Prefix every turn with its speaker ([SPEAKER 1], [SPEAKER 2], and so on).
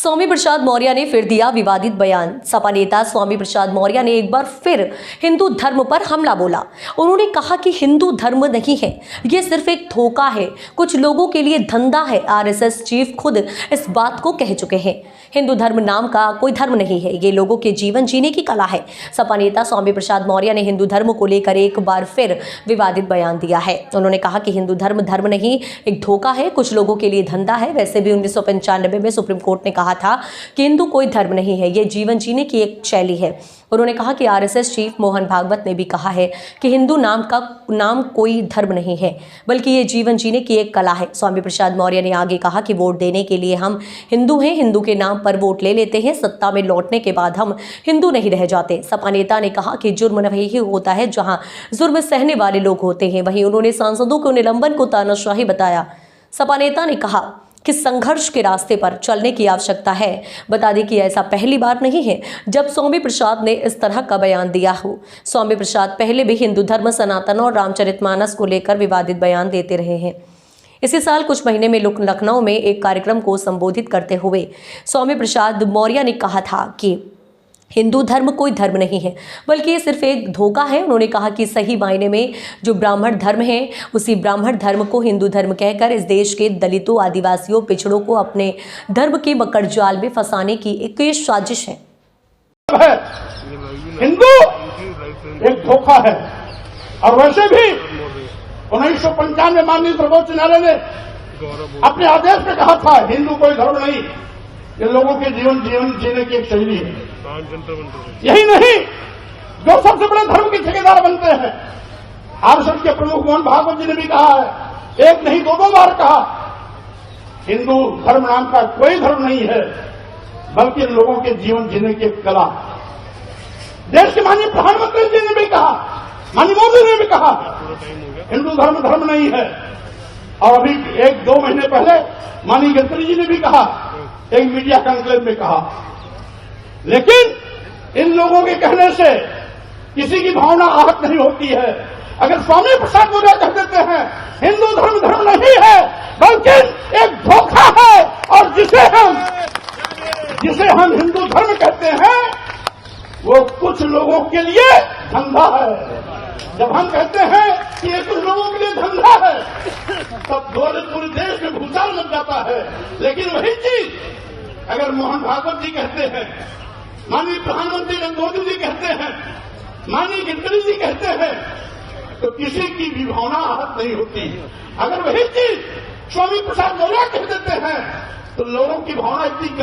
[SPEAKER 1] स्वामी प्रसाद मौर्य ने फिर दिया विवादित बयान। सपा नेता स्वामी प्रसाद मौर्य ने एक बार फिर हिंदू धर्म पर हमला बोला। उन्होंने कहा कि हिंदू धर्म नहीं है, ये सिर्फ एक धोखा है, कुछ लोगों के लिए धंधा है। आरएसएस चीफ खुद इस बात को कह चुके हैं। हिंदू धर्म नाम का कोई धर्म नहीं है, ये लोगों के जीवन जीने की कला है। सपा नेता स्वामी प्रसाद मौर्य ने हिंदू धर्म को लेकर एक बार फिर विवादित बयान दिया है। उन्होंने कहा कि हिंदू धर्म धर्म नहीं, एक धोखा है, कुछ लोगों के लिए धंधा है। वैसे भी 1995 में सुप्रीम कोर्ट ने कहा था कि हिंदू कोई धर्म नहीं है, ये जीवन जीने की एक शैली है। उन्होंने कहा कि आरएसएस चीफ मोहन भागवत ने भी कहा है कि हिंदू नाम कोई धर्म नहीं है, बल्कि ये जीवन जीने की एक कला है। स्वामी प्रसाद मौर्य ने आगे कहा कि वोट देने के लिए हम हिंदू हैं, हिंदू के नाम पर वोट ले लेते हैं, सत्ता में लौटने के बाद हम हिंदू नहीं रह जाते। सपा नेता ने कहा कि जुर्म वही होता है जहां जुर्म सहने वाले लोग होते हैं। वहीं उन्होंने सांसदों को निलंबन को तानाशाही बताया। सपा नेता ने कहा कि संघर्ष के रास्ते पर चलने की आवश्यकता है। बता दें कि ऐसा पहली बार नहीं है जब स्वामी प्रसाद ने इस तरह का बयान दिया हो। स्वामी प्रसाद पहले भी हिंदू धर्म, सनातन और रामचरितमानस को लेकर विवादित बयान देते रहे हैं। इसी साल कुछ महीने में लखनऊ में एक कार्यक्रम को संबोधित करते हुए स्वामी प्रसाद मौर्य ने कहा था कि हिंदू धर्म कोई धर्म नहीं है, बल्कि ये सिर्फ एक धोखा है। उन्होंने कहा कि सही मायने में जो ब्राह्मण धर्म है, उसी ब्राह्मण धर्म को हिंदू धर्म कहकर इस देश के दलितों, आदिवासियों, पिछड़ों को अपने धर्म के मकर जाल में फंसाने की एक साजिश है।
[SPEAKER 2] हिंदू एक धोखा है। और वैसे भी 1995 में माननीय सर्वोच्च न्यायालय ने अपने आदेश में कहा था हिंदू कोई धर्म नहीं, ये लोगों के जीवन जीने की एक शैली है। यही नहीं, जो सबसे बड़े धर्म के ठेकेदार बनते हैं, आरएसएस के प्रमुख मोहन भागवत जी ने भी कहा है, एक नहीं दो बार कहा, हिंदू धर्म नाम का कोई धर्म नहीं है, बल्कि लोगों के जीवन जीने की एक कला। देश के माननीय प्रधानमंत्री जी ने भी कहा, माननीय मोदी ने भी कहा, हिंदू धर्म नहीं है। और अभी 1-2 महीने पहले माननीय गडकरी जी ने भी कहा, एक मीडिया कॉन्क्लेव में कहा। लेकिन इन लोगों के कहने से किसी की भावना आहत नहीं होती है। अगर स्वामी प्रसाद मौर्य कह देते हैं हिंदू धर्म नहीं है, बल्कि एक धोखा है, और जिसे हम हिंदू धर्म कहते हैं वो कुछ लोगों के लिए धंधा है। जब हम कहते हैं कि ये कुछ लोगों के लिए धंधा है, तब पूरे देश में भूचाल मच जाता है। लेकिन वही चीज अगर मोहन भागवत जी कहते हैं, माननीय प्रधानमंत्री नरेंद्र मोदी जी कहते हैं, माननीय गडकरी जी कहते हैं, तो किसी की भी भावना आहत नहीं होती। अगर वही चीज स्वामी प्रसाद मौर्य कह देते हैं तो लोगों की भावना इतनी